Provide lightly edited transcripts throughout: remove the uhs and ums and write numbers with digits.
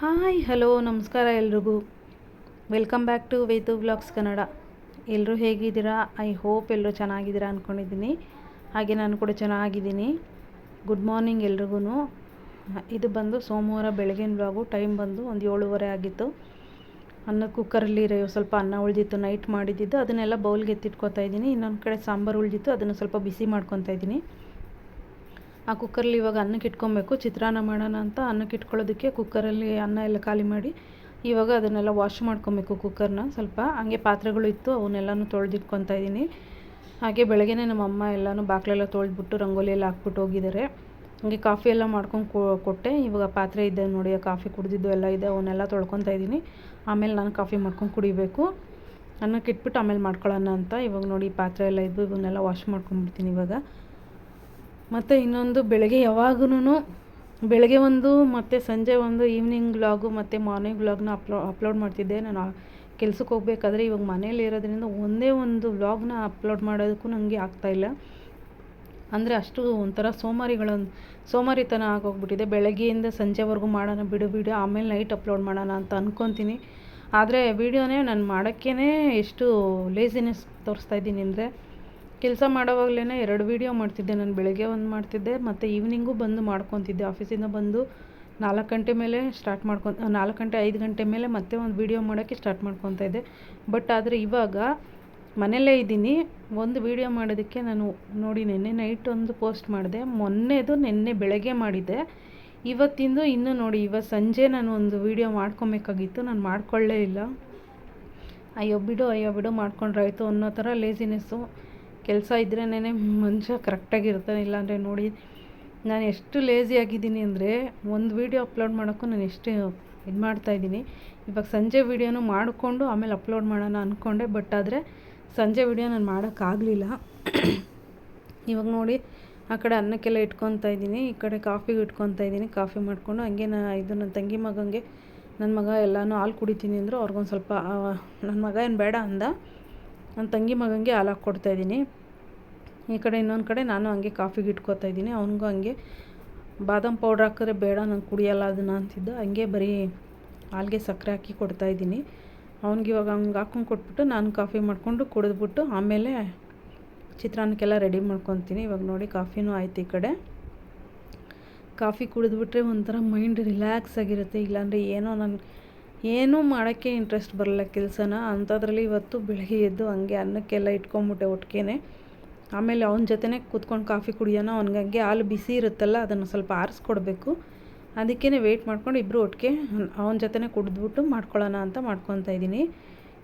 Hi hello ನಮಸ್ಕಾರ ಎಲ್ರಿಗೂ. Welcome back to ವೇತು ವ್ಲಾಗ್ಸ್ ಕನ್ನಡ. ಎಲ್ಲರೂ ಹೇಗಿದ್ದೀರಾ? ಐ ಹೋಪ್ ಎಲ್ಲರೂ ಚೆನ್ನಾಗಿದ್ದೀರಾ ಅಂದ್ಕೊಂಡಿದ್ದೀನಿ. ಹಾಗೆ ನಾನು ಕೂಡ ಚೆನ್ನಾಗಿದ್ದೀನಿ. ಗುಡ್ ಮಾರ್ನಿಂಗ್ ಎಲ್ರಿಗೂ. ಇದು ಬಂದು ಸೋಮವಾರ ಬೆಳಗಿನ ವ್ಲಾಗು. ಟೈಮ್ ಬಂದು ಒಂದು 7:30 ಆಗಿತ್ತು. ಕುಕ್ಕರಲ್ಲಿ ಸ್ವಲ್ಪ ಅನ್ನ ಉಳಿದಿತ್ತು, ನೈಟ್ ಮಾಡಿದ್ದಿದ್ದು. ಅದನ್ನೆಲ್ಲ ಬೌಲ್ಗೆ ಎತ್ತಿಟ್ಕೊತಾ ಇದ್ದೀನಿ. ಇನ್ನೊಂದು ಕಡೆ ಸಾಂಬಾರು ಉಳಿದಿತ್ತು, ಅದನ್ನು ಸ್ವಲ್ಪ ಬಿಸಿ ಮಾಡ್ಕೊತಾ ಇದ್ದೀನಿ. ಆ ಕುಕ್ಕರಲ್ಲಿ ಇವಾಗ ಅನ್ನಕ್ಕೆ ಇಟ್ಕೊಬೇಕು. ಚಿತ್ರಾನ್ನ ಮಾಡೋಣ ಅಂತ ಅನ್ನಕ್ಕೆ ಇಟ್ಕೊಳ್ಳೋದಕ್ಕೆ ಕುಕ್ಕರಲ್ಲಿ ಅನ್ನ ಎಲ್ಲ ಖಾಲಿ ಮಾಡಿ ಇವಾಗ ಅದನ್ನೆಲ್ಲ ವಾಶ್ ಮಾಡ್ಕೊಬೇಕು ಕುಕ್ಕರ್ನ. ಸ್ವಲ್ಪ ಹಂಗೆ ಪಾತ್ರೆಗಳು ಇತ್ತು, ಅವನ್ನೆಲ್ಲನೂ ತೊಳೆದಿಟ್ಕೊತಾ ಇದ್ದೀನಿ. ಹಾಗೆ ಬೆಳಗ್ಗೆನೇ ನಮ್ಮ ಅಮ್ಮ ಎಲ್ಲನೂ ಬಾಗಿಲೆಲ್ಲ ತೊಳೆದ್ಬಿಟ್ಟು ರಂಗೋಲಿ ಎಲ್ಲ ಹಾಕ್ಬಿಟ್ಟು ಹೋಗಿದ್ದಾರೆ. ಹಂಗೆ ಕಾಫಿ ಎಲ್ಲ ಮಾಡ್ಕೊಂಡು ಕೊಟ್ಟೆ. ಇವಾಗ ಪಾತ್ರೆ ಇದೆ ನೋಡಿ, ಆ ಕಾಫಿ ಕುಡಿದಿದ್ದು ಎಲ್ಲ ಇದೆ, ಅವನ್ನೆಲ್ಲ ತೊಳ್ಕೊತಾ ಇದ್ದೀನಿ. ಆಮೇಲೆ ನಾನು ಕಾಫಿ ಮಾಡ್ಕೊಂಡು ಕುಡಿಬೇಕು. ಅನ್ನಕ್ಕೆ ಇಟ್ಬಿಟ್ಟು ಆಮೇಲೆ ಮಾಡ್ಕೊಳ್ಳೋಣ ಅಂತ. ಇವಾಗ ನೋಡಿ ಪಾತ್ರೆ ಎಲ್ಲ ಇದ್ದು ಇವನ್ನೆಲ್ಲ ವಾಶ್ ಮಾಡ್ಕೊಂಡ್ಬಿಡ್ತೀನಿ ಇವಾಗ. ಮತ್ತು ಇನ್ನೊಂದು ಬೆಳಗ್ಗೆ ಯಾವಾಗೂ ಬೆಳಗ್ಗೆ ಒಂದು ಮತ್ತು ಸಂಜೆ ಒಂದು ಈವ್ನಿಂಗ್ ವ್ಲಾಗು ಮತ್ತು ಮಾರ್ನಿಂಗ್ ವ್ಲಾಗ್ನ ಅಪ್ಲೋಡ್ ಮಾಡ್ತಿದ್ದೆ. ನಾನು ಕೆಲ್ಸಕ್ಕೆ ಹೋಗ್ಬೇಕಾದ್ರೆ ಇವಾಗ ಮನೇಲಿ ಇರೋದ್ರಿಂದ ಒಂದೇ ಒಂದು ವ್ಲಾಗ್ನ ಅಪ್ಲೋಡ್ ಮಾಡೋದಕ್ಕೂ ನನಗೆ ಆಗ್ತಾಯಿಲ್ಲ. ಅಂದರೆ ಅಷ್ಟು ಒಂಥರ ಸೋಮಾರಿತನ ಆಗೋಗ್ಬಿಟ್ಟಿದೆ. ಬೆಳಗ್ಗೆಯಿಂದ ಸಂಜೆವರೆಗೂ ಮಾಡೋಣ ಬಿಡು ಆಮೇಲೆ ನೈಟ್ ಅಪ್ಲೋಡ್ ಮಾಡೋಣ ಅಂತ ಅಂದ್ಕೊತೀನಿ. ಆದರೆ ವೀಡಿಯೋನೇ ನಾನು ಮಾಡೋಕ್ಕೇ ಎಷ್ಟು ಲೇಸಿನೆಸ್ ತೋರಿಸ್ತಾಯಿದ್ದೀನಿ ಅಂದರೆ, ಕೆಲಸ ಮಾಡೋವಾಗಲೇ 2 ವೀಡಿಯೋ ಮಾಡ್ತಿದ್ದೆ ನಾನು. ಬೆಳಗ್ಗೆ ಒಂದು ಮಾಡ್ತಿದ್ದೆ ಮತ್ತು ಈವ್ನಿಂಗು ಬಂದು ಮಾಡ್ಕೊತಿದ್ದೆ. ಆಫೀಸಿಂದ ಬಂದು 4 ಗಂಟೆ ಮೇಲೆ 4 ಗಂಟೆ 5 ಗಂಟೆ ಮೇಲೆ ಮತ್ತೆ ಒಂದು ವೀಡಿಯೋ ಮಾಡೋಕ್ಕೆ ಸ್ಟಾರ್ಟ್ ಮಾಡ್ಕೊತಾ ಇದ್ದೆ. ಬಟ್ ಆದರೆ ಇವಾಗ ಮನೆಯಲ್ಲೇ ಇದ್ದೀನಿ. ಒಂದು ವೀಡಿಯೋ ಮಾಡೋದಕ್ಕೆ ನಾನು ನೋಡಿ ನೆನ್ನೆ ನೈಟ್ ಒಂದು ಪೋಸ್ಟ್ ಮಾಡಿದೆ. ನೆನ್ನೆ ಬೆಳಗ್ಗೆ ಮಾಡಿದ್ದೆ. ಇವತ್ತಿಂದು ಇನ್ನೂ ನೋಡಿ ಇವತ್ತು ಸಂಜೆ ನಾನು ಒಂದು ವೀಡಿಯೋ ಮಾಡ್ಕೊಬೇಕಾಗಿತ್ತು, ನಾನು ಮಾಡ್ಕೊಳ್ಳೇ ಇಲ್ಲ. ಅಯ್ಯೋ ಬಿಡು ಮಾಡ್ಕೊಂಡ್ರಾಯ್ತು ಅನ್ನೋ ಥರ ಲೇಸಿನೆಸ್ಸು. ಕೆಲಸ ಇದ್ರೇ ಮನುಷ್ಯ ಕರೆಕ್ಟಾಗಿರ್ತಾನೆ. ಇಲ್ಲಾಂದರೆ ನೋಡಿ ನಾನು ಎಷ್ಟು ಲೇಸಿ ಆಗಿದ್ದೀನಿ ಅಂದರೆ, ಒಂದು ವೀಡಿಯೋ ಅಪ್ಲೋಡ್ ಮಾಡೋಕ್ಕೂ ನಾನು ಎಷ್ಟು ಇದು ಮಾಡ್ತಾಯಿದ್ದೀನಿ. ಇವಾಗ ಸಂಜೆ ವೀಡಿಯೋನು ಮಾಡಿಕೊಂಡು ಆಮೇಲೆ ಅಪ್ಲೋಡ್ ಮಾಡೋಣ ಅಂದ್ಕೊಂಡೆ. ಬಟ್ ಆದರೆ ಸಂಜೆ ವೀಡಿಯೋ ನಾನು ಮಾಡೋಕ್ಕಾಗಲಿಲ್ಲ. ಇವಾಗ ನೋಡಿ ಆ ಕಡೆ ಅನ್ನಕ್ಕೆಲ್ಲ ಇಟ್ಕೊತಾ ಇದ್ದೀನಿ, ಈ ಕಡೆ ಕಾಫಿಗೆ ಇಟ್ಕೊತಾ ಇದ್ದೀನಿ. ಕಾಫಿ ಮಾಡಿಕೊಂಡು ಹಂಗೆ ನನ್ನ ತಂಗಿ ಮಗನಿಗೆ, ನನ್ನ ಮಗ ಎಲ್ಲನೂ ಹಾಲು ಕುಡಿತೀನಿ ಅಂದರು. ಅವ್ರಿಗೊಂದು ಸ್ವಲ್ಪ, ನನ್ನ ಮಗ ಏನು ಬೇಡ ಅಂದ, ನನ್ನ ತಂಗಿ ಮಗನಿಗೆ ಹಾಲು ಹಾಕ್ಕೊಡ್ತಾಯಿದ್ದೀನಿ. ಈ ಕಡೆ ಇನ್ನೊಂದು ಕಡೆ ನಾನು ಹಂಗೆ ಕಾಫಿಗೆ ಇಟ್ಕೊತಾ ಇದ್ದೀನಿ. ಅವನಿಗೂ ಹಂಗೆ ಬಾದಾಮ್ ಪೌಡ್ರ್ ಹಾಕಿದ್ರೆ ಬೇಡ, ನಾನು ಕುಡಿಯೋಲ್ಲ ಅದನ್ನು ಅಂತಿದ್ದ. ಹಂಗೆ ಬರೀ ಹಾಲಿಗೆ ಸಕ್ಕರೆ ಹಾಕಿ ಕೊಡ್ತಾಯಿದ್ದೀನಿ. ಅವ್ನಿಗೆ ಇವಾಗ ಹಂಗೆ ಹಾಕ್ಕೊಂಡು ಕೊಟ್ಬಿಟ್ಟು ನಾನು ಕಾಫಿ ಮಾಡಿಕೊಂಡು ಕುಡಿದ್ಬಿಟ್ಟು ಆಮೇಲೆ ಚಿತ್ರಾನ್ನಕ್ಕೆಲ್ಲ ರೆಡಿ ಮಾಡ್ಕೊತೀನಿ. ಇವಾಗ ನೋಡಿ ಕಾಫಿನೂ ಆಯ್ತು. ಈ ಕಡೆ ಕಾಫಿ ಕುಡಿದ್ಬಿಟ್ರೆ ಒಂಥರ ಮೈಂಡ್ ರಿಲ್ಯಾಕ್ಸ್ ಆಗಿರುತ್ತೆ. ಇಲ್ಲಾಂದರೆ ಏನೂ ಮಾಡೋಕ್ಕೆ ಇಂಟ್ರೆಸ್ಟ್ ಬರಲ್ಲ ಕೆಲಸನ. ಅಂಥದ್ರಲ್ಲಿ ಇವತ್ತು ಬೆಳಗ್ಗೆ ಎದ್ದು ಹಂಗೆ ಅನ್ನಕ್ಕೆಲ್ಲ ಇಟ್ಕೊಂಬಿಟ್ಟೆ ಒಟ್ಟಿಗೆ. ಆಮೇಲೆ ಅವನ ಜೊತೆನೇ ಕೂತ್ಕೊಂಡು ಕಾಫಿ ಕುಡಿಯೋಣ. ಅವ್ನಿಗೆ ಹಾಲು ಬಿಸಿ ಇರುತ್ತಲ್ಲ, ಅದನ್ನು ಸ್ವಲ್ಪ ಆರಿಸ್ಕೊಡ್ಬೇಕು. ಅದಕ್ಕೇ ವೆಯ್ಟ್ ಮಾಡ್ಕೊಂಡು ಇಬ್ಬರು ಒಟ್ಟಿಗೆ ಅವನ ಜೊತೆನೇ ಕುಡಿದ್ಬಿಟ್ಟು ಮಾಡ್ಕೊಳ್ಳೋಣ ಅಂತ ಮಾಡ್ಕೊತಾ ಇದ್ದೀನಿ.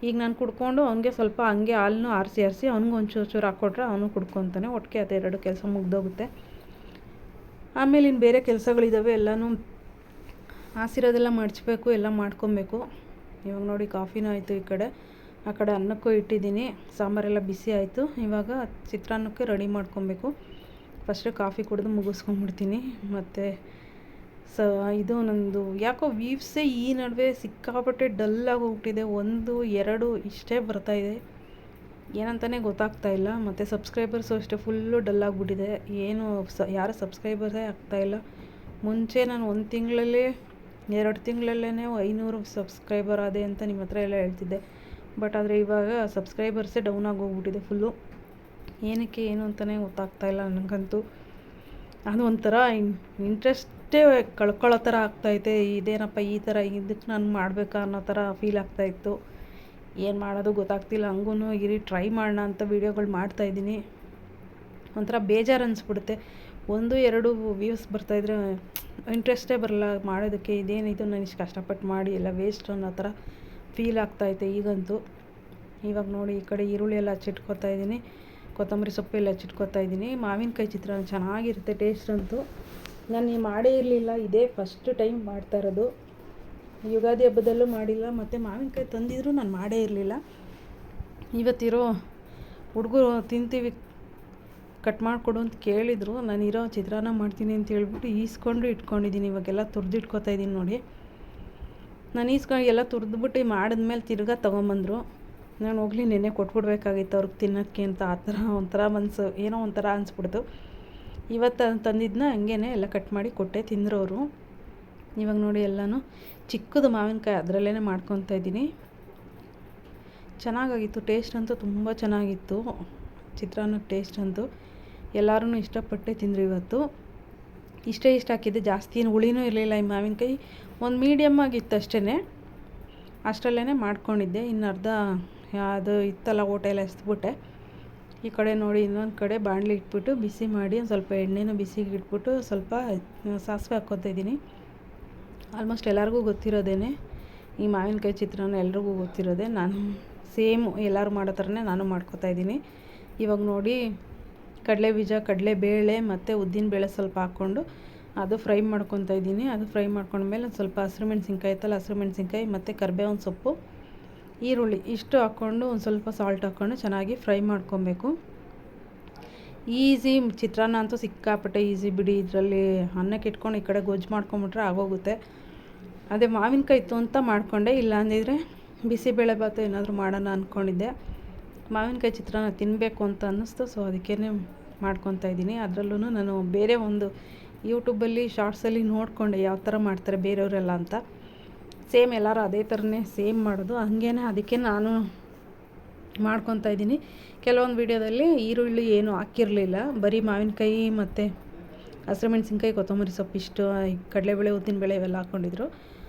ಈಗ ನಾನು ಕುಡ್ಕೊಂಡು ಅವನಿಗೆ ಸ್ವಲ್ಪ ಹಂಗೆ ಹಾಲನ್ನು ಆರಿಸಿ ಅವ್ನಿಗೆ ಒಂಚೂರು ಹಾಕ್ಕೊಟ್ರೆ ಅವನು ಕುಡ್ಕೊತಾನೆ. ಒಟ್ಟಿಗೆ ಅದೆರಡು ಕೆಲಸ ಮುಗ್ದೋಗುತ್ತೆ. ಆಮೇಲೆ ಇನ್ನು ಬೇರೆ ಕೆಲಸಗಳಿದ್ದಾವೆ, ಎಲ್ಲನೂ ಹಾಸಿರೋದೆಲ್ಲ ಮಡಚಬೇಕು, ಎಲ್ಲ ಮಾಡ್ಕೊಬೇಕು. ಇವಾಗ ನೋಡಿ ಕಾಫಿನೂ ಆಯಿತು. ಆ ಕಡೆ ಅನ್ನಕ್ಕೂ ಇಟ್ಟಿದ್ದೀನಿ. ಸಾಂಬಾರೆಲ್ಲ ಬಿಸಿ ಆಯಿತು. ಇವಾಗ ಚಿತ್ರಾನ್ನಕ್ಕೆ ರೆಡಿ ಮಾಡ್ಕೊಬೇಕು. ಫಸ್ಟು ಕಾಫಿ ಕುಡಿದು ಮುಗಿಸ್ಕೊಂಡ್ಬಿಡ್ತೀನಿ. ಮತ್ತು ಇದು ನಂದು ಯಾಕೋ ವೀವ್ಸೇ ಈ ನಡುವೆ ಸಿಕ್ಕಾಪಟ್ಟೆ ಡಲ್ಲಾಗಿ ಹೋಗ್ಬಿಟ್ಟಿದೆ. 1 2 ಇಷ್ಟೇ ಬರ್ತಾಯಿದೆ, ಏನಂತಲೇ ಗೊತ್ತಾಗ್ತಾಯಿಲ್ಲ. ಮತ್ತು ಸಬ್ಸ್ಕ್ರೈಬರ್ಸು ಅಷ್ಟೇ ಫುಲ್ಲು ಡಲ್ಲಾಗಿಬಿಟ್ಟಿದೆ. ಯಾರು ಸಬ್ಸ್ಕ್ರೈಬರ್ಸೇ ಆಗ್ತಾಯಿಲ್ಲ. ಮುಂಚೆ ನಾನು 1 ತಿಂಗಳಲ್ಲೇ 2 ತಿಂಗಳಲ್ಲೇ 500 ಸಬ್ಸ್ಕ್ರೈಬರ್ ಆದೆ ಅಂತ ನಿಮ್ಮ ಹತ್ರ ಎಲ್ಲ ಹೇಳ್ತಿದ್ದೆ. ಬಟ್ ಆದರೆ ಇವಾಗ ಸಬ್ಸ್ಕ್ರೈಬರ್ಸೇ ಡೌನ್ ಆಗೋಗ್ಬಿಟ್ಟಿದೆ ಫುಲ್ಲು. ಏನಕ್ಕೆ ಏನು ಅಂತಲೇ ಗೊತ್ತಾಗ್ತಾಯಿಲ್ಲ ನನಗಂತೂ. ಅದು ಒಂಥರ ಇಂಟ್ರೆಸ್ಟೇ ಕಳ್ಕೊಳ್ಳೋ ಥರ ಆಗ್ತಾಯಿದೆ. ಇದೇನಪ್ಪ ಈ ಥರ, ಇದಕ್ಕೆ ನಾನು ಮಾಡಬೇಕಾ ಅನ್ನೋ ಥರ ಫೀಲ್ ಆಗ್ತಾಯಿತ್ತು. ಏನು ಮಾಡೋದು ಗೊತ್ತಾಗ್ತಿಲ್ಲ. ಹಂಗೂ ಟ್ರೈ ಮಾಡೋಣ ಅಂತ ವೀಡಿಯೋಗಳು ಮಾಡ್ತಾಯಿದ್ದೀನಿ. ಒಂಥರ ಬೇಜಾರು ಅನಿಸ್ಬಿಡುತ್ತೆ. 1 2 ವ್ಯೂಸ್ ಬರ್ತಾಯಿದ್ರೆ ಇಂಟ್ರೆಸ್ಟೇ ಬರಲ್ಲ ಮಾಡೋದಕ್ಕೆ. ಇದೇನಿದು ನಾನು ಇಷ್ಟು ಕಷ್ಟಪಟ್ಟು ಮಾಡಿ ಎಲ್ಲ ವೇಸ್ಟ್ ಅನ್ನೋ ಥರ ಫೀಲ್ ಆಗ್ತಾಯಿದೆ ಈಗಂತೂ. ಇವಾಗ ನೋಡಿ ಈ ಕಡೆ ಈರುಳ್ಳಿ ಎಲ್ಲ ಹಚ್ಚಿಟ್ಕೊತಾ ಇದ್ದೀನಿ, ಕೊತ್ತಂಬರಿ ಸೊಪ್ಪು ಎಲ್ಲ ಹಚ್ಚಿಟ್ಕೊತಾ ಇದ್ದೀನಿ. ಮಾವಿನಕಾಯಿ ಚಿತ್ರಾನ್ನ ಚೆನ್ನಾಗಿರುತ್ತೆ ಟೇಸ್ಟ್ ಅಂತೂ. ನಾನು ಮಾಡೇ ಇರಲಿಲ್ಲ, ಇದೇ ಫಸ್ಟ್ ಟೈಮ್ ಮಾಡ್ತಾ ಇರೋದು. ಯುಗಾದಿ ಹಬ್ಬದಲ್ಲೂ ಮಾಡಿಲ್ಲ, ಮತ್ತು ಮಾವಿನಕಾಯಿ ತಂದಿದ್ರು ನಾನು ಮಾಡೇ ಇರಲಿಲ್ಲ. ಇವತ್ತಿರೋ ಹುಡುಗರು ತಿಂತೀವಿ ಕಟ್ ಮಾಡಿಕೊಡು ಅಂತ ಕೇಳಿದರು. ನಾನಿರೋ ಚಿತ್ರಾನ್ನ ಮಾಡ್ತೀನಿ ಅಂತ ಹೇಳ್ಬಿಟ್ಟು ಈಸ್ಕೊಂಡು ಇಟ್ಕೊಂಡಿದ್ದೀನಿ. ಇವಾಗೆಲ್ಲ ತುರಿದಿಟ್ಕೊತಾ ಇದ್ದೀನಿ ನೋಡಿ. ನಾನು ಈಸ್ಕೊಂಡು ಎಲ್ಲ ತುರಿದ್ಬಿಟ್ಟು ಮಾಡಿದ್ಮೇಲೆ ತಿರ್ಗಾ ತೊಗೊಂಬಂದರು. ನಾನು ಹೋಗಲಿ ನೆನ್ನೆ ಕೊಟ್ಬಿಡ್ಬೇಕಾಗಿತ್ತು ಅವ್ರಿಗೆ ತಿನ್ನೋಕ್ಕೆ ಅಂತ. ಆ ಥರ ಒಂಥರ ಮನಸ್ಸು ಏನೋ ಒಂಥರ ಅನಿಸ್ಬಿಡ್ತು. ಇವತ್ತು ತಂದಿದ್ದನ್ನ ಹಂಗೇ ಎಲ್ಲ ಕಟ್ ಮಾಡಿ ಕೊಟ್ಟೆ, ತಿಂದರು ಅವರು. ಇವಾಗ ನೋಡಿ ಎಲ್ಲನೂ ಚಿಕ್ಕದು ಮಾವಿನಕಾಯಿ ಅದರಲ್ಲೇ ಮಾಡ್ಕೊತಾ ಇದ್ದೀನಿ. ಚೆನ್ನಾಗಾಗಿತ್ತು, ಟೇಸ್ಟ್ ಅಂತೂ ತುಂಬ ಚೆನ್ನಾಗಿತ್ತು. ಚಿತ್ರಾನ್ನ ಟೇಸ್ಟ್ ಅಂತೂ ಎಲ್ಲರೂ ಇಷ್ಟಪಟ್ಟೆ ತಿಂದರು ಇವತ್ತು. ಇಷ್ಟ ಹಾಕಿದ್ದೆ, ಜಾಸ್ತಿ ಏನು ಹುಳಿನೂ ಇರಲಿಲ್ಲ. ಈ ಮಾವಿನಕಾಯಿ ಒಂದು ಮೀಡಿಯಮ್ ಆಗಿತ್ತು ಅಷ್ಟೇ, ಅಷ್ಟರಲ್ಲೇ ಮಾಡ್ಕೊಂಡಿದ್ದೆ. ಇನ್ನು ಅರ್ಧ ಅದು ಇತ್ತಲ್ಲ ಓಟೆ ಎಲ್ಲ ಎಸ್ಬಿಟ್ಟೆ. ಈ ಕಡೆ ನೋಡಿ ಇನ್ನೊಂದು ಕಡೆ ಬಾಣಲಿ ಇಟ್ಬಿಟ್ಟು ಬಿಸಿ ಮಾಡಿ ಒಂದು ಸ್ವಲ್ಪ ಎಣ್ಣೆನೂ ಬಿಸಿಗೆ ಇಟ್ಬಿಟ್ಟು ಸ್ವಲ್ಪ ಸಾಸಿವೆ ಹಾಕ್ಕೊತಾ ಇದ್ದೀನಿ. ಆಲ್ಮೋಸ್ಟ್ ಎಲ್ಲರಿಗೂ ಗೊತ್ತಿರೋದೇ ಈ ಮಾವಿನಕಾಯಿ ಚಿತ್ರಾನ್ನ, ಎಲ್ರಿಗೂ ಗೊತ್ತಿರೋದೆ. ನಾನು ಸೇಮ್ ಎಲ್ಲರೂ ಮಾಡೋ ಥರನೇ ನಾನು ಮಾಡ್ಕೊತಾ ಇದ್ದೀನಿ. ಇವಾಗ ನೋಡಿ ಕಡಲೆ ಬೀಜ, ಕಡಲೆಬೇಳೆ ಮತ್ತು ಉದ್ದಿನಬೇಳೆ ಸ್ವಲ್ಪ ಹಾಕ್ಕೊಂಡು ಅದು ಫ್ರೈ ಮಾಡ್ಕೊತಾ ಇದ್ದೀನಿ. ಅದು ಫ್ರೈ ಮಾಡ್ಕೊಂಡ್ಮೇಲೆ ಒಂದು ಸ್ವಲ್ಪ ಹಸಿರು ಮೆಣಸಿನ್ಕಾಯಿ ಇತ್ತಲ್ಲ, ಹಸಿರು ಮೆಣಸಿನ್ಕಾಯಿ ಮತ್ತು ಕರಿಬೇವಿನ ಸೊಪ್ಪು, ಈರುಳ್ಳಿ ಇಷ್ಟು ಹಾಕ್ಕೊಂಡು ಒಂದು ಸ್ವಲ್ಪ ಸಾಲ್ಟ್ ಹಾಕ್ಕೊಂಡು ಚೆನ್ನಾಗಿ ಫ್ರೈ ಮಾಡ್ಕೊಬೇಕು. ಈಸಿ ಚಿತ್ರಾನ್ನ ಅಂತೂ ಸಿಕ್ಕಾಪಟ್ಟೆ ಈಸಿ ಬಿಡಿ. ಇದರಲ್ಲಿ ಅನ್ನಕ್ಕೆ ಇಟ್ಕೊಂಡು ಈ ಕಡೆ ಗೊಜ್ಜು ಮಾಡ್ಕೊಂಬಿಟ್ರೆ ಆಗೋಗುತ್ತೆ. ಅದೇ ಮಾವಿನಕಾಯಿ ಇತ್ತು ಅಂತ ಮಾಡಿಕೊಂಡೆ, ಇಲ್ಲ ಅಂದಿದ್ರೆ ಬಿಸಿಬೇಳೆ ಭಾತು ಏನಾದರೂ ಮಾಡೋಣ ಅಂದ್ಕೊಂಡಿದ್ದೆ. ಮಾವಿನಕಾಯಿ ಚಿತ್ರಾನ್ನ ತಿನ್ನಬೇಕು ಅಂತ ಅನ್ನಿಸ್ತು, ಸೊ ಅದಕ್ಕೇ ಮಾಡ್ಕೊತಾ ಇದ್ದೀನಿ. ಅದರಲ್ಲೂ ನಾನು ಬೇರೆ ಒಂದು ಯೂಟ್ಯೂಬಲ್ಲಿ ಶಾರ್ಟ್ಸಲ್ಲಿ ನೋಡಿಕೊಂಡೆ ಯಾವ ಥರ ಮಾಡ್ತಾರೆ ಬೇರೆಯವರೆಲ್ಲ ಅಂತ. ಸೇಮ್ ಎಲ್ಲರೂ ಅದೇ ಥರನೇ ಸೇಮ್ ಮಾಡೋದು, ಹಂಗೇನೆ ಅದಕ್ಕೆ ನಾನು ಮಾಡ್ಕೊತಾ ಇದ್ದೀನಿ. ಕೆಲವೊಂದು ವೀಡಿಯೋದಲ್ಲಿ ಈರುಳ್ಳಿ ಏನು ಹಾಕಿರಲಿಲ್ಲ, ಬರೀ ಮಾವಿನಕಾಯಿ ಮತ್ತು ಹಸಿರು ಮೆಣಸಿನ್ಕಾಯಿ, ಕೊತ್ತಂಬರಿ ಸೊಪ್ಪು ಇಷ್ಟು, ಕಡಲೆಬೇಳೆ, ಉದ್ದಿನಬೇಳೆ ಇವೆಲ್ಲ ಹಾಕ್ಕೊಂಡಿದ್ರು.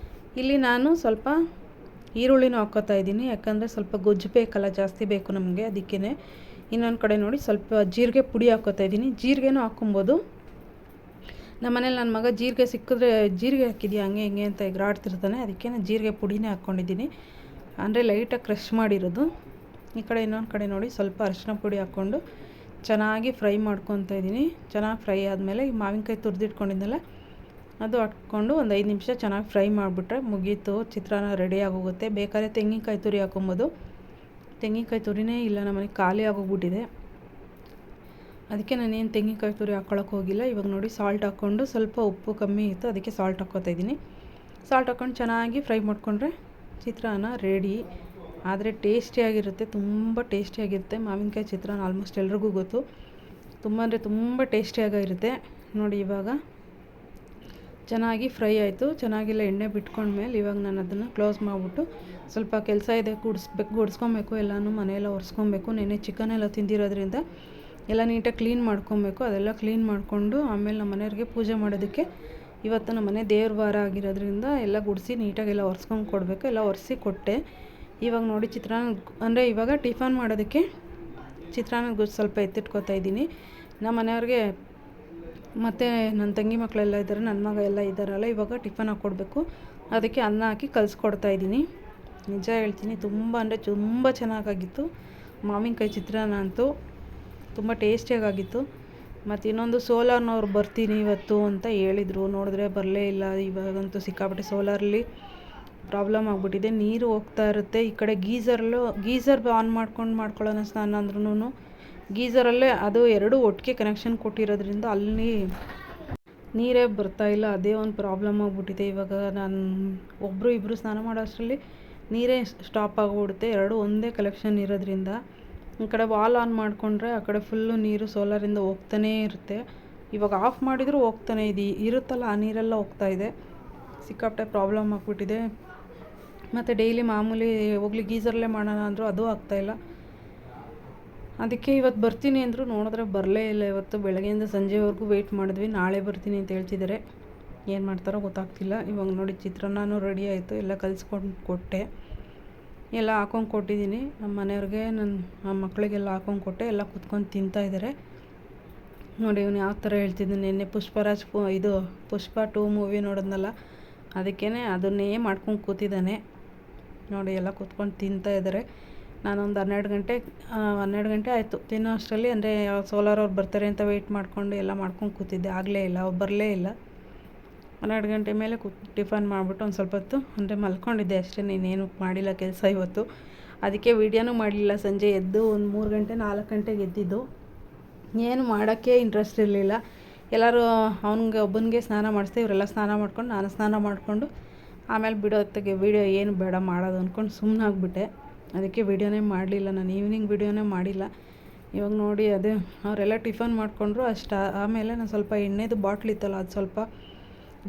ಇಲ್ಲಿ ನಾನು ಸ್ವಲ್ಪ ಈರುಳ್ಳಿನೂ ಹಾಕ್ಕೋತಾ ಇದ್ದೀನಿ, ಯಾಕಂದರೆ ಸ್ವಲ್ಪ ಗೊಜ್ಜು ಬೇಕಲ್ಲ, ಜಾಸ್ತಿ ಬೇಕು ನಮಗೆ, ಅದಕ್ಕೇ. ಇನ್ನೊಂದು ಕಡೆ ನೋಡಿ ಸ್ವಲ್ಪ ಜೀರಿಗೆ ಪುಡಿ ಹಾಕ್ಕೋತಾ ಇದ್ದೀನಿ. ಜೀರಿಗೆನೂ ಹಾಕ್ಕೊಬೋದು. ನಮ್ಮ ಮನೇಲಿ ನನ್ನ ಮಗ ಜೀರಿಗೆ ಸಿಕ್ಕಿದ್ರೆ ಜೀರಿಗೆ ಹಾಕಿದ್ಯಾ ಹಂಗೆ ಹಿಂಗೆ ಅಂತ ಎಗರಾಡ್ತಿರ್ತಾನೆ, ಅದಕ್ಕೆ ನಾನು ಜೀರಿಗೆ ಪುಡಿನೇ ಹಾಕ್ಕೊಂಡಿದ್ದೀನಿ, ಅಂದರೆ ಲೈಟಾಗಿ ಕ್ರಷ್ ಮಾಡಿರೋದು. ಈ ಕಡೆ ಇನ್ನೊಂದು ಕಡೆ ನೋಡಿ ಸ್ವಲ್ಪ ಅರಿಶಿನ ಪುಡಿ ಹಾಕ್ಕೊಂಡು ಚೆನ್ನಾಗಿ ಫ್ರೈ ಮಾಡ್ಕೊತಾ ಇದ್ದೀನಿ. ಚೆನ್ನಾಗಿ ಫ್ರೈ ಆದಮೇಲೆ ಈ ಮಾವಿನಕಾಯಿ ತುರಿದಿಟ್ಕೊಂಡಿದ್ದೆಲ್ಲ ಅದು ಹಾಕ್ಕೊಂಡು ಒಂದು 5 ನಿಮಿಷ ಚೆನ್ನಾಗಿ ಫ್ರೈ ಮಾಡಿಬಿಟ್ರೆ ಮುಗೀತು, ಚಿತ್ರಾನ್ನ ರೆಡಿ ಆಗೋಗುತ್ತೆ. ಬೇಕಾದ್ರೆ ತೆಂಗಿನಕಾಯಿ ತುರಿ ಹಾಕ್ಕೊಬೋದು. ತೆಂಗಿನಕಾಯಿ ತುರಿನೇ ಇಲ್ಲ, ನಮ್ಮನೆಗೆ ಖಾಲಿ ಆಗೋಗ್ಬಿಟ್ಟಿದೆ, ಅದಕ್ಕೆ ನಾನೇನು ತೆಂಗಿನಕಾಯಿ ತುರಿ ಹಾಕ್ಕೊಳಕ್ಕೆ ಹೋಗಿಲ್ಲ. ಇವಾಗ ನೋಡಿ ಸಾಲ್ಟ್ ಹಾಕ್ಕೊಂಡು ಸ್ವಲ್ಪ ಉಪ್ಪು ಕಮ್ಮಿ ಇತ್ತು, ಅದಕ್ಕೆ ಸಾಲ್ಟ್ ಹಾಕ್ಕೊತಾ ಇದ್ದೀನಿ. ಸಾಲ್ಟ್ ಹಾಕ್ಕೊಂಡು ಚೆನ್ನಾಗಿ ಫ್ರೈ ಮಾಡಿಕೊಂಡ್ರೆ ಚಿತ್ರಾನ್ನ ರೆಡಿ. ಆದರೆ ಟೇಸ್ಟಿಯಾಗಿರುತ್ತೆ, ತುಂಬ ಟೇಸ್ಟಿಯಾಗಿರುತ್ತೆ ಮಾವಿನಕಾಯಿ ಚಿತ್ರಾನ್ನ. ಆಲ್ಮೋಸ್ಟ್ ಎಲ್ರಿಗೂ ಗೊತ್ತು, ತುಂಬ ಅಂದರೆ ತುಂಬ ಟೇಸ್ಟಿಯಾಗಿರುತ್ತೆ. ನೋಡಿ ಇವಾಗ ಚೆನ್ನಾಗಿ ಫ್ರೈ ಆಯಿತು, ಚೆನ್ನಾಗಿಲ್ಲ ಎಣ್ಣೆ ಬಿಟ್ಕೊಂಡ್ಮೇಲೆ ಇವಾಗ ನಾನು ಅದನ್ನು ಕ್ಲೋಸ್ ಮಾಡಿಬಿಟ್ಟು ಸ್ವಲ್ಪ ಕೆಲಸ ಇದೆ, ಗುಡಿಸ್ಕೊಬೇಕು, ಎಲ್ಲನೂ ಮನೆಯೆಲ್ಲ ಒರೆಸ್ಕೊಬೇಕು. ನೆನ್ನೆ ಚಿಕನ್ ಎಲ್ಲ ತಿಂದಿರೋದ್ರಿಂದ ಎಲ್ಲ ನೀಟಾಗಿ ಕ್ಲೀನ್ ಮಾಡ್ಕೊಬೇಕು. ಅದೆಲ್ಲ ಕ್ಲೀನ್ ಮಾಡಿಕೊಂಡು ಆಮೇಲೆ ನಮ್ಮ ಮನೆಯವ್ರಿಗೆ ಪೂಜೆ ಮಾಡೋದಕ್ಕೆ, ಇವತ್ತು ನಮ್ಮ ಮನೆ ದೇವ್ರ ವಾರ ಆಗಿರೋದ್ರಿಂದ ಎಲ್ಲ ಗುಡಿಸಿ ನೀಟಾಗೆಲ್ಲ ಒರೆಸ್ಕೊಂಡು ಕೊಡಬೇಕು. ಎಲ್ಲ ಒರೆಸಿ ಕೊಟ್ಟೆ. ಇವಾಗ ನೋಡಿ ಚಿತ್ರಾನ್ನ, ಅಂದರೆ ಇವಾಗ ಟಿಫನ್ ಮಾಡೋದಕ್ಕೆ ಚಿತ್ರಾನ್ನ ಗೊಜ್ಜು ಸ್ವಲ್ಪ ಎತ್ತಿಟ್ಕೊತಾ ಇದ್ದೀನಿ. ನಮ್ಮ ಮನೆಯವ್ರಿಗೆ ಮತ್ತು ನನ್ನ ತಂಗಿ ಮಕ್ಕಳೆಲ್ಲ ಇದ್ದಾರೆ, ನನ್ನ ಮಗ ಎಲ್ಲ ಇದ್ದಾರಲ್ಲ, ಇವಾಗ ಟಿಫನ್ ಹಾಕ್ಕೊಡ್ಬೇಕು. ಅದಕ್ಕೆ ಅನ್ನ ಹಾಕಿ ಕಲಿಸ್ಕೊಡ್ತಾ ಇದ್ದೀನಿ. ನಿಜ ಹೇಳ್ತೀನಿ, ತುಂಬ ಅಂದರೆ ತುಂಬ ಚೆನ್ನಾಗಾಗಿತ್ತು ಮಾವಿನಕಾಯಿ ಚಿತ್ರಾನ್ನ ಅಂತೂ, ತುಂಬ ಟೇಸ್ಟಿಯಾಗಿತ್ತು. ಮತ್ತು ಇನ್ನೊಂದು ಸೋಲಾರ್ನವ್ರು ಬರ್ತೀನಿ ಇವತ್ತು ಅಂತ ಹೇಳಿದರು, ನೋಡಿದ್ರೆ ಬರಲೇ ಇಲ್ಲ. ಇವಾಗಂತೂ ಸಿಕ್ಕಾಪಟ್ಟೆ ಸೋಲಾರಲ್ಲಿ ಪ್ರಾಬ್ಲಮ್ ಆಗಿಬಿಟ್ಟಿದೆ, ನೀರು ಹೋಗ್ತಾ ಇರುತ್ತೆ. ಈ ಕಡೆ ಗೀಝರ್ ಆನ್ ಮಾಡ್ಕೊಳ್ಳೋಣ ಸ್ನಾನ ಅಂದ್ರೂ ಗೀಝರಲ್ಲೇ ಅದು ಎರಡೂ ಒಟ್ಟಿಗೆ ಕನೆಕ್ಷನ್ ಕೊಟ್ಟಿರೋದ್ರಿಂದ ಅಲ್ಲಿ ನೀರೇ ಬರ್ತಾಯಿಲ್ಲ. ಅದೇ ಒಂದು ಪ್ರಾಬ್ಲಮ್ ಆಗಿಬಿಟ್ಟಿದೆ. ಇವಾಗ ನಾನು ಇಬ್ಬರು ಸ್ನಾನ ಮಾಡೋ ಅಷ್ಟರಲ್ಲಿ ನೀರೇ ಸ್ಟಾಪ್ ಆಗಿಬಿಡುತ್ತೆ, ಎರಡೂ ಒಂದೇ ಕಲೆಕ್ಷನ್ ಇರೋದ್ರಿಂದ. ಈ ಕಡೆ ವಾಲ್ ಆನ್ ಮಾಡಿಕೊಂಡ್ರೆ ಆ ಕಡೆ ಫುಲ್ಲು ನೀರು ಸೋಲಾರಿಂದ ಹೋಗ್ತಾನೇ ಇರುತ್ತೆ. ಇವಾಗ ಆಫ್ ಮಾಡಿದರೂ ಹೋಗ್ತಾನೆ ಇರುತ್ತಲ್ಲ, ಆ ನೀರೆಲ್ಲ ಹೋಗ್ತಾ ಇದೆ. ಸಿಕ್ಕಾಪಟ್ಟೆ ಪ್ರಾಬ್ಲಮ್ ಆಗಿಬಿಟ್ಟಿದೆ. ಮತ್ತು ಡೈಲಿ ಮಾಮೂಲಿ ಹೋಗ್ಲಿ ಗೀಝರಲ್ಲೇ ಮಾಡೋಣ ಅಂದರೂ ಅದು ಆಗ್ತಾಯಿಲ್ಲ. ಅದಕ್ಕೆ ಇವತ್ತು ಬರ್ತೀನಿ ಅಂದರು, ನೋಡಿದ್ರೆ ಬರಲೇ ಇಲ್ಲ. ಇವತ್ತು ಬೆಳಗ್ಗೆಯಿಂದ ಸಂಜೆವರೆಗೂ ವೆಯ್ಟ್ ಮಾಡಿದ್ವಿ, ನಾಳೆ ಬರ್ತೀನಿ ಅಂತ ಹೇಳ್ತಿದ್ದಾರೆ. ಏನು ಮಾಡ್ತಾರೋ ಗೊತ್ತಾಗ್ತಿಲ್ಲ. ಇವಾಗ ನೋಡಿ ಚಿತ್ರಾನ್ನನೂ ರೆಡಿ ಆಯಿತು, ಎಲ್ಲ ಕಲಿಸ್ಕೊಂಡು ಕೊಟ್ಟೆ, ಎಲ್ಲ ಹಾಕೊಂಡು ಕೊಟ್ಟಿದ್ದೀನಿ. ನಮ್ಮ ಮನೆಯವ್ರಿಗೆ, ನನ್ನ ಮಕ್ಕಳಿಗೆಲ್ಲ ಹಾಕೊಂಡು ಕೊಟ್ಟೆ, ಎಲ್ಲ ಕುತ್ಕೊಂಡು ತಿಂತಾಯಿದ್ದಾರೆ. ನೋಡಿ ಇವನು ಯಾವ ಥರ ಹೇಳ್ತಿದ್ದೀನಿ. ನಿನ್ನೆ ಪುಷ್ಪ 2 ಮೂವಿ ನೋಡಿದ್ನಲ್ಲ, ಅದಕ್ಕೇ ಅದನ್ನೇ ಮಾಡ್ಕೊಂಡು ಕೂತಿದ್ದಾನೆ. ನೋಡಿ ಎಲ್ಲ ಕೂತ್ಕೊಂಡು ತಿಂತಾಯಿದ್ದಾರೆ. ನಾನೊಂದು 12 ಗಂಟೆ ಆಯಿತು ತಿನ್ನೋ ಅಷ್ಟರಲ್ಲಿ. ಅಂದರೆ ಸೋಲಾರ್ ಅವ್ರು ಬರ್ತಾರೆ ಅಂತ ವೆಯ್ಟ್ ಮಾಡಿಕೊಂಡು ಎಲ್ಲ ಮಾಡ್ಕೊಂಡು ಕೂತಿದ್ದೆ, ಆಗಲೇ ಇಲ್ಲ, ಅವ್ರು ಬರಲೇ ಇಲ್ಲ. 12 ಗಂಟೆ ಮೇಲೆ ಟಿಫನ್ ಮಾಡಿಬಿಟ್ಟು ಒಂದು ಸ್ವಲ್ಪ ಹೊತ್ತು ಅಂದರೆ ಮಲ್ಕೊಂಡಿದ್ದೆ ಅಷ್ಟೇ, ಇನ್ನೇನು ಮಾಡಿಲ್ಲ ಕೆಲಸ ಇವತ್ತು. ಅದಕ್ಕೆ ವೀಡಿಯೋನೂ ಮಾಡಲಿಲ್ಲ. ಸಂಜೆ ಎದ್ದು ಒಂದು 3 ಗಂಟೆ 4 ಗಂಟೆಗೆ ಎದ್ದಿದ್ದು, ಏನು ಮಾಡೋಕ್ಕೆ ಇಂಟ್ರೆಸ್ಟ್ ಇರಲಿಲ್ಲ. ಎಲ್ಲರೂ ಒಬ್ಬನಿಗೆ ಸ್ನಾನ ಮಾಡಿಸ್ದೆ, ಇವರೆಲ್ಲ ಸ್ನಾನ ಮಾಡ್ಕೊಂಡು ನಾನು ಸ್ನಾನ ಮಾಡಿಕೊಂಡು ಆಮೇಲೆ ಬಿಡೋತ್ತಿಗೆ ವೀಡಿಯೋ ಏನು ಬೇಡ ಮಾಡೋದು ಅಂದ್ಕೊಂಡು ಸುಮ್ಮನಾಗ್ಬಿಟ್ಟೆ. ಅದಕ್ಕೆ ವೀಡಿಯೋನೇ ಮಾಡಲಿಲ್ಲ, ನಾನು ಈವ್ನಿಂಗ್ ವೀಡಿಯೋನೇ ಮಾಡಿಲ್ಲ. ಇವಾಗ ನೋಡಿ ಅದೇ ಅವರೆಲ್ಲ ಟಿಫನ್ ಮಾಡಿಕೊಂಡ್ರು ಆಮೇಲೆ ನಾನು ಸ್ವಲ್ಪ ಎಣ್ಣೆದು ಬಾಟ್ಲ್ ಇತ್ತಲ್ಲ, ಅದು ಸ್ವಲ್ಪ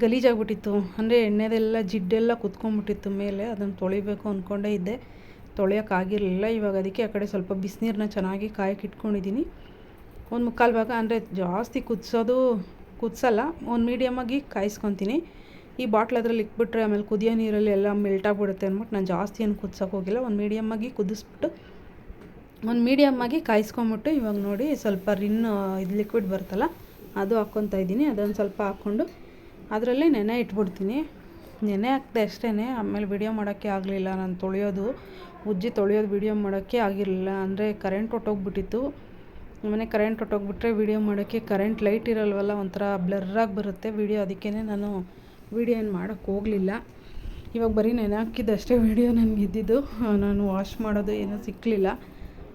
ಗಲೀಜಾಗ್ಬಿಟ್ಟಿತ್ತು. ಅಂದರೆ ಎಣ್ಣೆದೆಲ್ಲ ಜಿಡ್ಡೆಲ್ಲ ಕುತ್ಕೊಂಡ್ಬಿಟ್ಟಿತ್ತು ಮೇಲೆ. ಅದನ್ನು ತೊಳಿಬೇಕು ಅಂದ್ಕೊಂಡೇ ಇದ್ದೆ, ತೊಳೆಯೋಕ್ಕಾಗಿರಲಿಲ್ಲ. ಇವಾಗ ಅದಕ್ಕೆ ಆ ಕಡೆ ಸ್ವಲ್ಪ ಬಿಸಿನೀರನ್ನ ಚೆನ್ನಾಗಿ ಕಾಯಕ್ಕೆ ಇಟ್ಕೊಂಡಿದ್ದೀನಿ. ಒಂದು ಮುಕ್ಕಾಲು ಭಾಗ, ಅಂದರೆ ಜಾಸ್ತಿ ಕುದಿಸಲ್ಲ, ಒಂದು ಮೀಡಿಯಮಾಗಿ ಕಾಯಿಸ್ಕೊತೀನಿ. ಈ ಬಾಟ್ಲ್ ಅದ್ರಲ್ಲಿ ಇಟ್ಬಿಟ್ರೆ ಆಮೇಲೆ ಕುದಿಯೋ ನೀರಲ್ಲಿ ಎಲ್ಲ ಮೆಲ್ಟಾಗ್ಬಿಡುತ್ತೆ ಅಂದ್ಬಿಟ್ಟು ನಾನು ಜಾಸ್ತಿ ಏನು ಕುದಿಸೋಕೆ ಹೋಗಿಲ್ಲ. ಒಂದು ಮೀಡಿಯಮ್ಮಾಗಿ ಕುದಿಸ್ಬಿಟ್ಟು ಒಂದು ಮೀಡಿಯಮ್ಮಾಗಿ ಕಾಯಿಸ್ಕೊಂಬಿಟ್ಟು ಇವಾಗ ನೋಡಿ ಸ್ವಲ್ಪ ಇದು ಲಿಕ್ವಿಡ್ ಬರುತ್ತಲ್ಲ ಅದು ಹಾಕ್ಕೊತಾ ಇದ್ದೀನಿ. ಅದೊಂದು ಸ್ವಲ್ಪ ಹಾಕ್ಕೊಂಡು ಅದರಲ್ಲೇ ನೆನೆ ಇಟ್ಬಿಡ್ತೀನಿ. ನೆನೆ ಹಾಕ್ದೆ ಅಷ್ಟೇ. ಆಮೇಲೆ ವಿಡಿಯೋ ಮಾಡೋಕ್ಕೆ ಆಗಲಿಲ್ಲ, ನಾನು ಉಜ್ಜಿ ತೊಳೆಯೋದು ವಿಡಿಯೋ ಮಾಡೋಕ್ಕೆ ಆಗಿರಲಿಲ್ಲ. ಅಂದರೆ ಕರೆಂಟ್ ಹೊಟ್ಟೋಗ್ಬಿಟ್ಟಿತ್ತು. ಮನೆ ಕರೆಂಟ್ ಹೊಟ್ಟೋಗ್ಬಿಟ್ರೆ ವಿಡಿಯೋ ಮಾಡೋಕ್ಕೆ ಕರೆಂಟ್ ಲೈಟ್ ಇರಲ್ವಲ್ಲ, ಒಂಥರ ಬ್ಲರ್ರಾಗಿ ಬರುತ್ತೆ ವಿಡಿಯೋ. ಅದಕ್ಕೇ ನಾನು ವಿಡಿಯೋ ಏನು ಮಾಡೋಕ್ಕೆ ಹೋಗಲಿಲ್ಲ. ಇವಾಗ ಬರೀ ನೆನೆ ಹಾಕಿದ್ದಷ್ಟೇ ವಿಡಿಯೋ ನನಗೆ ಇದ್ದಿದ್ದು. ನಾನು ವಾಶ್ ಮಾಡೋದು ಏನೂ ಸಿಕ್ಕಲಿಲ್ಲ,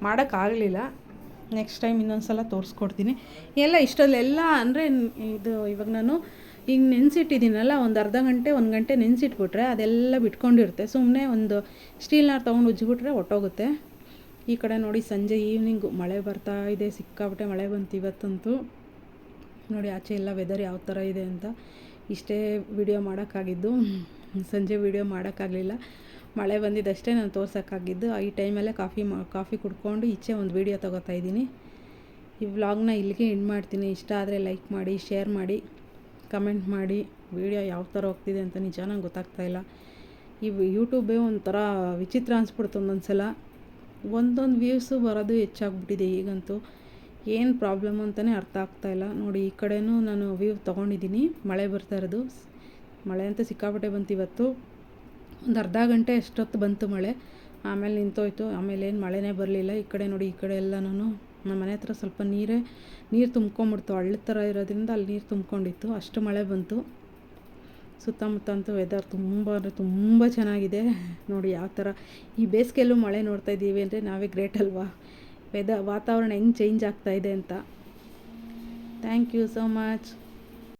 ಮಾಡೋಕ್ಕಾಗಲಿಲ್ಲ. ನೆಕ್ಸ್ಟ್ ಟೈಮ್ ಇನ್ನೊಂದು ಸಲ ತೋರಿಸ್ಕೊಡ್ತೀನಿ. ಎಲ್ಲ ಇಷ್ಟಲ್ಲೆಲ್ಲ ಅಂದರೆ ಇದು ಇವಾಗ ನಾನು ಈಗ ನೆನೆಸಿಟ್ಟಿದ್ದೀನಲ್ಲ, ಒಂದು ಅರ್ಧ ಗಂಟೆ 1 ಗಂಟೆ ನೆನೆಸಿಟ್ಬಿಟ್ರೆ ಅದೆಲ್ಲ ಬಿಟ್ಕೊಂಡಿರುತ್ತೆ. ಸುಮ್ಮನೆ ಒಂದು ಸ್ಟೀಲ್ನಾರು ತೊಗೊಂಡು ಉಜ್ಜಿಬಿಟ್ರೆ ಹೊಟ್ಟೋಗುತ್ತೆ. ಈ ಕಡೆ ನೋಡಿ ಸಂಜೆ ಈವ್ನಿಂಗು ಮಳೆ ಬರ್ತಾ ಇದೆ, ಸಿಕ್ಕಾಬಿಟ್ಟೆ ಮಳೆ ಬಂತು ಇವತ್ತಂತೂ. ನೋಡಿ ಆಚೆ ಎಲ್ಲ ವೆದರ್ ಯಾವ ಥರ ಇದೆ ಅಂತ. ಇಷ್ಟೇ ವಿಡಿಯೋ ಮಾಡೋಕ್ಕಾಗಿದ್ದು, ಸಂಜೆ ವಿಡಿಯೋ ಮಾಡೋಕ್ಕಾಗಲಿಲ್ಲ. ಮಳೆ ಬಂದಿದ್ದಷ್ಟೇ ನಾನು ತೋರ್ಸೋಕ್ಕಾಗಿದ್ದು. ಈ ಟೈಮಲ್ಲೇ ಕಾಫಿ ಕುಡ್ಕೊಂಡು ಈಚೆ ಒಂದು ವಿಡಿಯೋ ತೊಗೋತಾಯಿದ್ದೀನಿ. ಈ ವ್ಲಾಗ್ನ ಇಲ್ಲಿಗೆ ಎಂಡ್ ಮಾಡ್ತೀನಿ. ಇಷ್ಟ ಆದರೆ ಲೈಕ್ ಮಾಡಿ, ಶೇರ್ ಮಾಡಿ, ಕಮೆಂಟ್ ಮಾಡಿ. ವಿಡಿಯೋ ಯಾವ ಥರ ಹೋಗ್ತಿದೆ ಅಂತ ನಿಜ ನಂಗೆ ಗೊತ್ತಾಗ್ತಾಯಿಲ್ಲ. ಈ ಯೂಟ್ಯೂಬೇ ಒಂಥರ ವಿಚಿತ್ರ ಅನಿಸ್ಬಿಡ್ತು ಒಂದೊಂದು ಸಲ. ಒಂದೊಂದು ವ್ಯೂಸು ಬರೋದು ಹೆಚ್ಚಾಗ್ಬಿಟ್ಟಿದೆ ಈಗಂತೂ. ಏನು ಪ್ರಾಬ್ಲಮ್ ಅಂತಲೇ ಅರ್ಥ ಆಗ್ತಾಯಿಲ್ಲ. ನೋಡಿ ಈ ಕಡೆನೂ ನಾನು ವ್ಯೂ ತೊಗೊಂಡಿದ್ದೀನಿ, ಮಳೆ ಬರ್ತಾ ಇರೋದು. ಮಳೆ ಅಂತ ಸಿಕ್ಕಾಪಟ್ಟೆ ಬಂತು ಇವತ್ತು. ಒಂದು ಅರ್ಧ ಗಂಟೆ ಅಷ್ಟೊತ್ತು ಬಂತು ಮಳೆ, ಆಮೇಲೆ ನಿಂತೋಯ್ತು. ಆಮೇಲೆ ಏನು ಮಳೆನೇ ಬರಲಿಲ್ಲ. ಈ ಕಡೆ ನೋಡಿ, ಈ ಕಡೆ ಎಲ್ಲ ನಮ್ಮ ಮನೆ ಹತ್ರ ಸ್ವಲ್ಪ ನೀರು ತುಂಬ್ಕೊಂಬಿಡ್ತು. ಹಳ್ಳದ ಥರ ಇರೋದ್ರಿಂದ ಅಲ್ಲಿ ನೀರು ತುಂಬ್ಕೊಂಡಿತ್ತು, ಅಷ್ಟು ಮಳೆ ಬಂತು. ಸುತ್ತಮುತ್ತ ಅಂತೂ ವೆದರ್ ತುಂಬ ಅಂದರೆ ತುಂಬ ಚೆನ್ನಾಗಿದೆ. ನೋಡಿ ಯಾವ ಥರ ಈ ಬೇಸಿಗೆಯಲ್ಲೂ ಮಳೆ ನೋಡ್ತಾ ಇದ್ದೀವಿ ಅಂದರೆ ನಾವೇ ಗ್ರೇಟ್ ಅಲ್ವಾ. ವಾತಾವರಣ ಹೆಂಗೆ ಚೇಂಜ್ ಆಗ್ತಾಯಿದೆ ಅಂತ. Thank you so much.